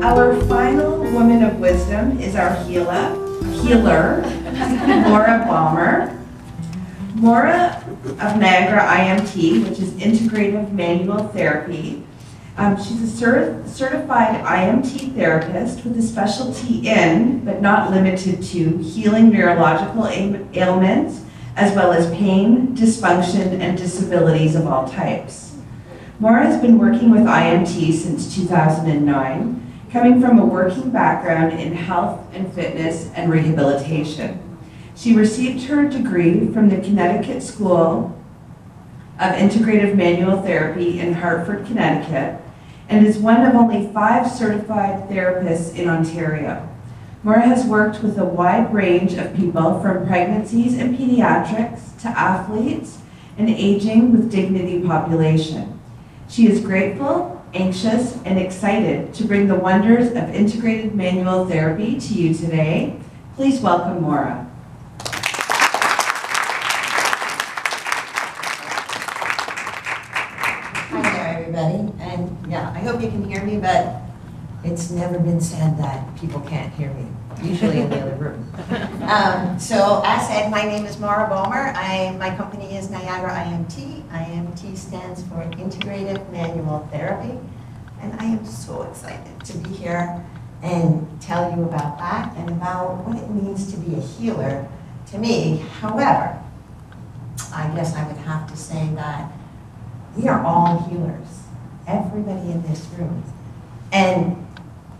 Our final woman of wisdom is our healer, Maura Bommer. Maura of Niagara IMT, which is Integrative Manual Therapy. She's a certified IMT therapist with a specialty in, but not limited to, healing neurological ailments, as well as pain, dysfunction, and disabilities of all types. Maura has been working with IMT since 2009, coming from a working background in health and fitness and rehabilitation. She received her degree from the Connecticut School of Integrative Manual Therapy in Hartford, Connecticut, and is one of only 5 certified therapists in Ontario. Maura has worked with a wide range of people, from pregnancies and pediatrics to athletes and aging with dignity population. She is grateful, anxious, and excited to bring the wonders of integrated manual therapy to you today. Please welcome Maura. And yeah, I hope you can hear me, but it's never been said that people can't hear me, usually in the other room. So as said, my name is Maura Bommer. My company is Niagara IMT. IMT stands for Integrative Manual Therapy. And I am so excited to be here and tell you about that and about what it means to be a healer to me. However, I guess I would have to say that we are all healers. Everybody in this room. And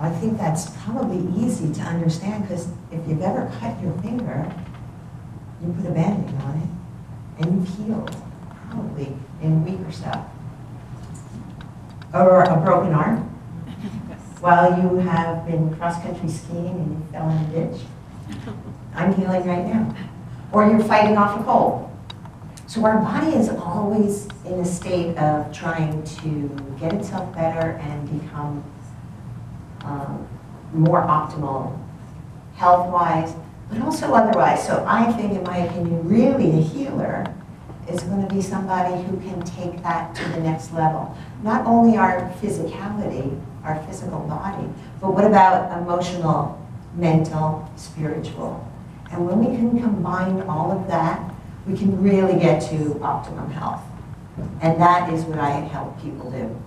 I think that's probably easy to understand, because if you've ever cut your finger, you put a Band-Aid on it, and you've healed, probably in a week or so. Or a broken arm, while you have been cross-country skiing and you fell in a ditch. I'm healing right now. Or you're fighting off a cold. So our body is always in a state of trying to get itself better and become more optimal health-wise, but also otherwise. So I think, in my opinion, really a healer is going to be somebody who can take that to the next level. Not only our physicality, our physical body, but what about emotional, mental, spiritual? And when we can combine all of that, we can really get to optimum health. And that is what I help people do.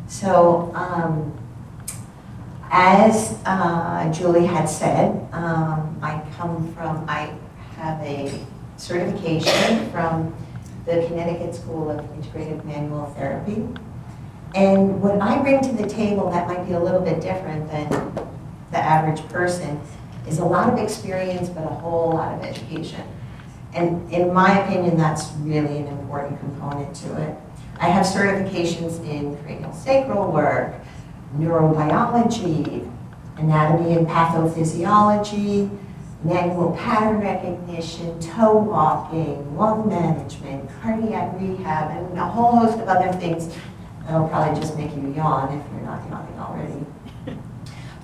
So, as Julie had said, I have a certification from the Connecticut School of Integrative Manual Therapy. And what I bring to the table that might be a little bit different than the average person is a lot of experience, but a whole lot of education. And in my opinion, that's really an important component to it. I have certifications in cranial sacral work, neurobiology, anatomy and pathophysiology, manual pattern recognition, toe walking, lung management, cardiac rehab, and a whole host of other things that'll probably just make you yawn if you're not yawning already.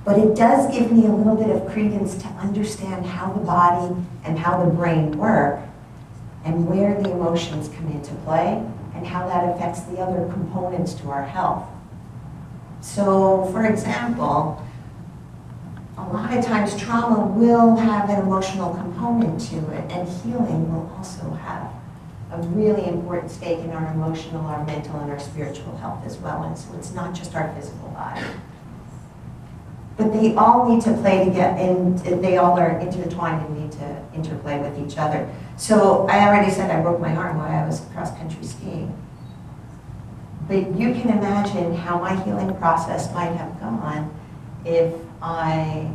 But it does give me a little bit of credence to understand how the body and how the brain work, and where the emotions come into play, and how that affects the other components to our health. So, for example, a lot of times trauma will have an emotional component to it, and healing will also have a really important stake in our emotional, our mental, and our spiritual health as well. And so it's not just our physical body. But they all need to play together, and they all are intertwined and need to interplay with each other. So I already said I broke my arm while I was cross-country skiing. But you can imagine how my healing process might have gone if I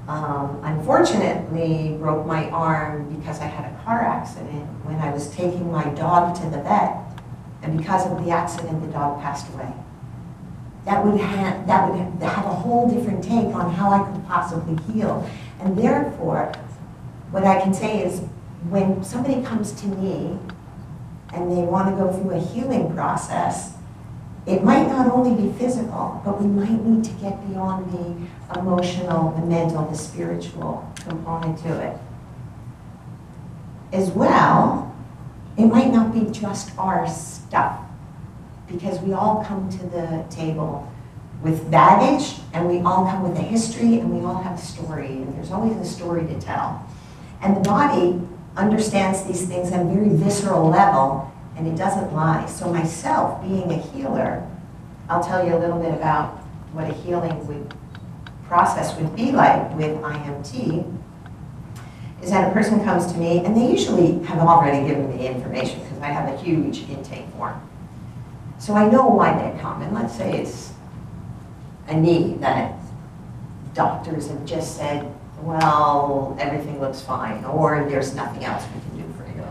unfortunately broke my arm because I had a car accident when I was taking my dog to the vet, and because of the accident, the dog passed away. That would have a whole different take on how I could possibly heal. And therefore, what I can say is, when somebody comes to me and they want to go through a healing process, it might not only be physical, but we might need to get beyond the emotional, the mental, the spiritual component to it. As well, it might not be just our stuff, because we all come to the table with baggage, and we all come with a history, and we all have a story, and there's always a story to tell. And the body understands these things on a very visceral level, and it doesn't lie. So myself, being a healer, I'll tell you a little bit about what a healing process would be like with IMT, is that a person comes to me, and they usually have already given me information, because I have a huge intake form. So I know why they come, and let's say it's a knee that doctors have just said, well, everything looks fine, or there's nothing else we can do for you.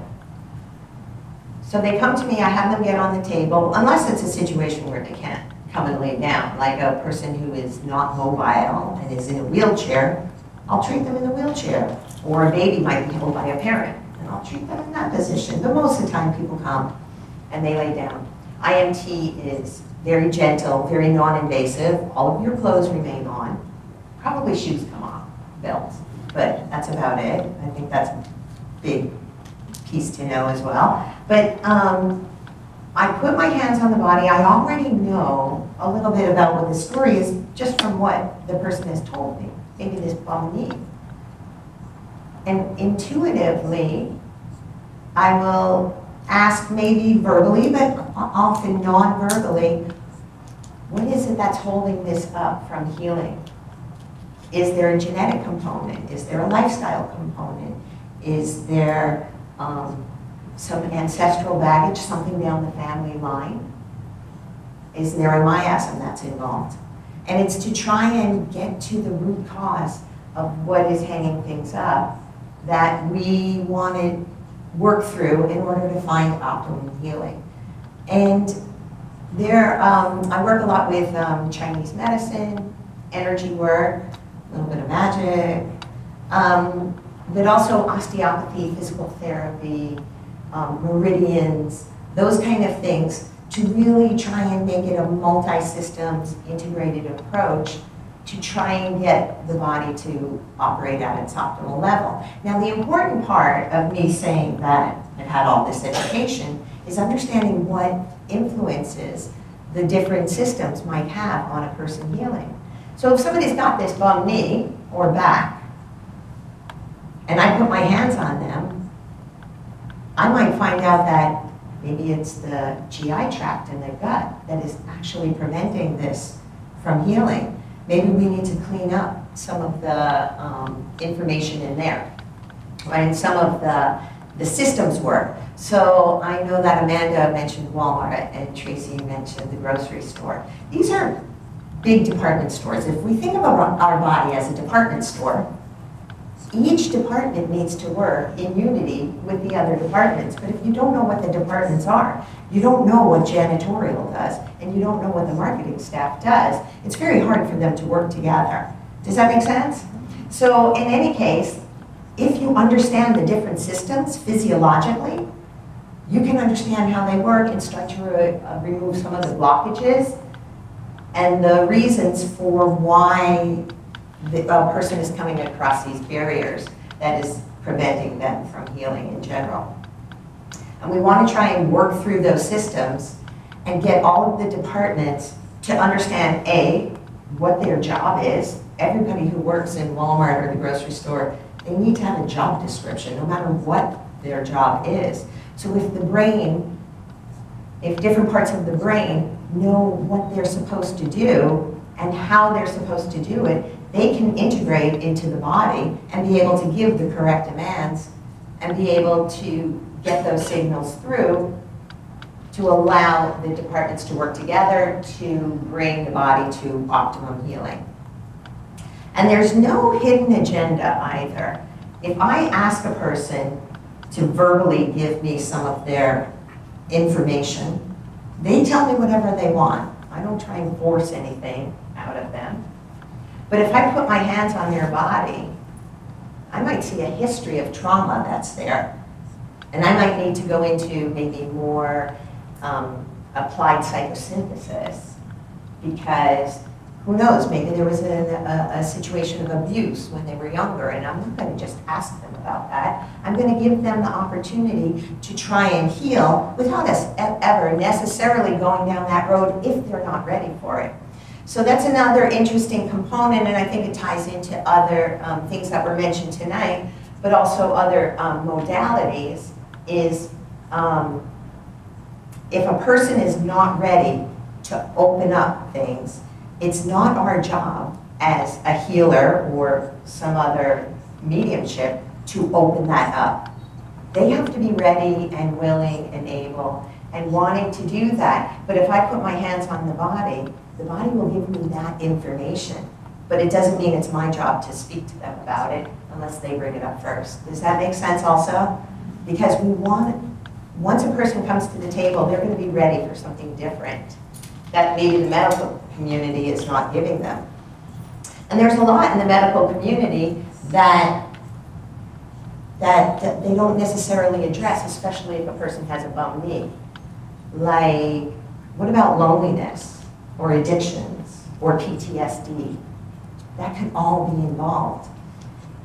So they come to me, I have them get on the table, unless it's a situation where they can't come and lay down, like a person who is not mobile and is in a wheelchair, I'll treat them in the wheelchair. Or a baby might be held by a parent, and I'll treat them in that position. But most of the time people come and they lay down. IMT is very gentle, very non-invasive. All of your clothes remain on. Probably shoes come off, belts, but that's about it. I think that's a big piece to know as well. But I put my hands on the body. I already know a little bit about what the story is just from what the person has told me. Maybe this bum knee. And intuitively, I will ask maybe verbally, but often non-verbally, what is it that's holding this up from healing? Is there a genetic component? Is there a lifestyle component? Is there some ancestral baggage, something down the family line? Is there a miasm that's involved? And it's to try and get to the root cause of what is hanging things up that we want to work through in order to find optimum healing. And I work a lot with Chinese medicine, energy work, a little bit of magic, but also osteopathy, physical therapy, meridians, those kind of things, to really try and make it a multi-systems integrated approach to try and get the body to operate at its optimal level. Now, the important part of me saying that I've had all this education is understanding what influences the different systems might have on a person healing. So if somebody's got this bum knee or back, and I put my hands on them, I might find out that maybe it's the GI tract in the gut that is actually preventing this from healing. Maybe we need to clean up some of the information in there, right? And some of the systems work. So I know that Amanda mentioned Walmart and Tracy mentioned the grocery store. These are big department stores. If we think about our body as a department store, each department needs to work in unity with the other departments. But if you don't know what the departments are, you don't know what janitorial does, and you don't know what the marketing staff does, it's very hard for them to work together. Does that make sense? So in any case, if you understand the different systems physiologically, you can understand how they work and start to remove some of the blockages and the reasons for why the person is coming across these barriers that is preventing them from healing in general. And we want to try and work through those systems and get all of the departments to understand, A, what their job is. Everybody who works in Walmart or the grocery store, they need to have a job description, no matter what their job is. So if the brain, if different parts of the brain know what they're supposed to do and how they're supposed to do it, they can integrate into the body and be able to give the correct demands and be able to get those signals through to allow the departments to work together to bring the body to optimum healing. And there's no hidden agenda either. If I ask a person to verbally give me some of their information, they tell me whatever they want. I don't try and force anything out of them. But if I put my hands on their body, I might see a history of trauma that's there. And I might need to go into maybe more applied psychosynthesis, because who knows, maybe there was a situation of abuse when they were younger, and I'm not going to just ask them about that. I'm going to give them the opportunity to try and heal without us ever necessarily going down that road if they're not ready for it. So that's another interesting component, and I think it ties into other things that were mentioned tonight, but also other modalities, is if a person is not ready to open up things, it's not our job as a healer or some other mediumship to open that up. They have to be ready and willing and able and wanting to do that. But if I put my hands on the body will give me that information. But it doesn't mean it's my job to speak to them about it unless they bring it up first. Does that make sense also? Because once a person comes to the table, they're going to be ready for something different that maybe the medical community is not giving them. And there's a lot in the medical community that they don't necessarily address, especially if a person has a bum knee. Like, what about loneliness or addictions or PTSD? That could all be involved.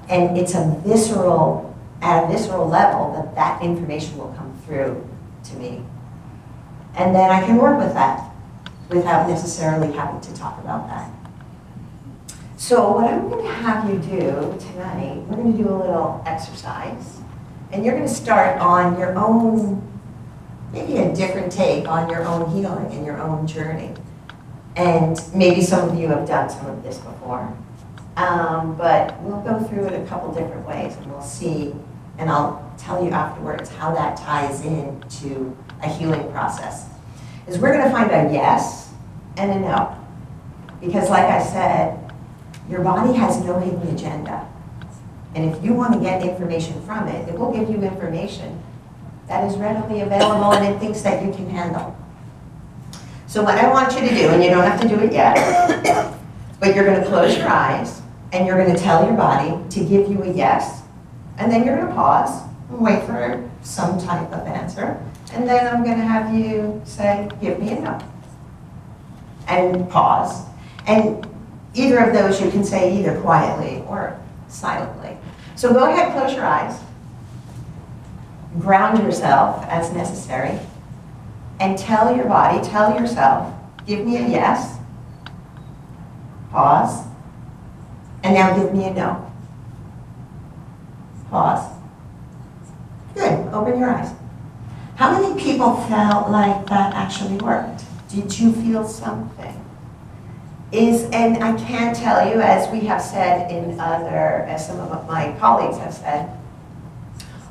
And it's at a visceral level that information will come through to me. And then I can work with that without necessarily having to talk about that. So what I'm going to have you do tonight, we're going to do a little exercise. And you're going to start on your own, maybe a different take on your own healing and your own journey. And maybe some of you have done some of this before. But we'll go through it a couple different ways and we'll see, and I'll tell you afterwards how that ties into a healing process. Is we're going to find a yes and a no. Because like I said, your body has no hidden agenda. And if you want to get information from it, it will give you information that is readily available and it thinks that you can handle. So what I want you to do, and you don't have to do it yet, but you're going to close your eyes and you're going to tell your body to give you a yes, and then you're going to pause and wait for some type of answer, and then I'm going to have you say, give me a no, and pause. And either of those you can say either quietly or silently. So go ahead, close your eyes, ground yourself as necessary, and tell your body, tell yourself, give me a yes, pause, and now give me a no. Pause. Good, open your eyes. How many people felt like that actually worked? Did you feel something? And I can tell you, as we have said as some of my colleagues have said,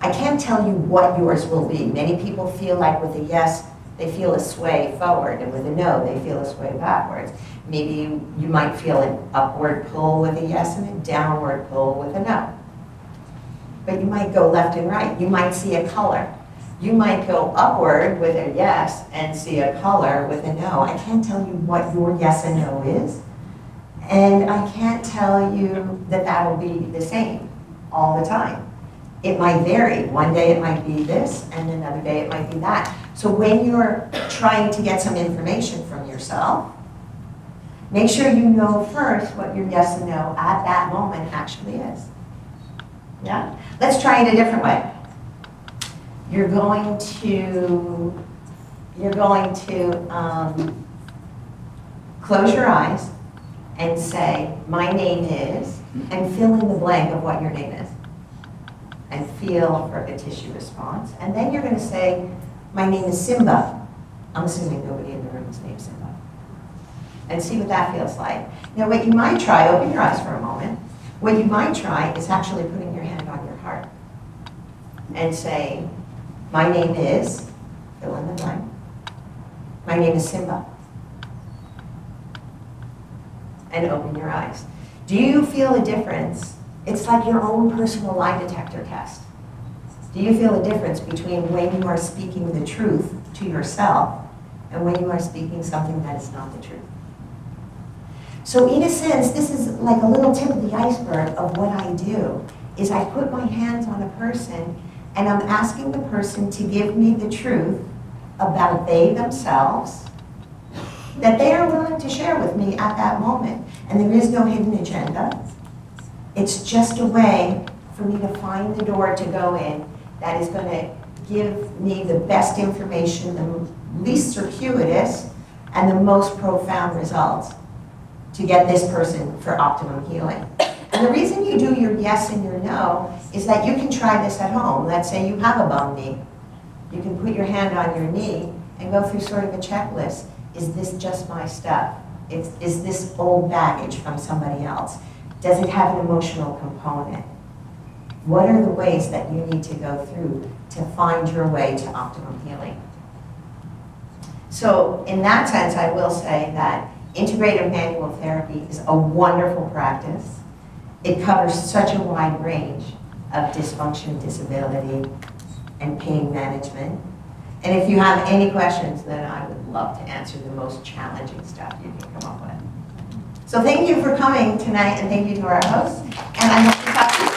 I can't tell you what yours will be. Many people feel like with a yes, they feel a sway forward, and with a no, they feel a sway backwards. Maybe you might feel an upward pull with a yes and a downward pull with a no. But you might go left and right. You might see a color. You might go upward with a yes and see a color with a no. I can't tell you what your yes and no is. And I can't tell you that that will be the same all the time. It might vary. One day it might be this, and another day it might be that. So when you're trying to get some information from yourself, make sure you know first what your yes and no at that moment actually is. Yeah? Let's try it a different way. You're going to close your eyes and say, my name is, and fill in the blank of what your name is. And feel for a tissue response. And then you're going to say, my name is Simba. I'm assuming nobody in the room is named Simba. And see what that feels like. Now what you might try, open your eyes for a moment. What you might try is actually putting your hand on your heart and saying, my name is, fill in the blank. My name is Simba. And open your eyes. Do you feel a difference? It's like your own personal lie detector test. Do you feel a difference between when you are speaking the truth to yourself and when you are speaking something that is not the truth? So in a sense, this is like a little tip of the iceberg of what I do, is I put my hands on a person and I'm asking the person to give me the truth about they themselves that they are willing to share with me at that moment. And there is no hidden agenda. It's just a way for me to find the door to go in that is going to give me the best information, the least circuitous, and the most profound results. to get this person for optimum healing. And the reason you do your yes and your no is that you can try this at home. Let's say you have a bum knee. You can put your hand on your knee and go through sort of a checklist. Is this just my stuff? Is this old baggage from somebody else? Does it have an emotional component? What are the ways that you need to go through to find your way to optimum healing? So in that sense, I will say that integrative manual therapy is a wonderful practice. It covers such a wide range of dysfunction, disability, and pain management. And if you have any questions, then I would love to answer the most challenging stuff you can come up with. So thank you for coming tonight, and thank you to our hosts. And I hope to talk to you soon.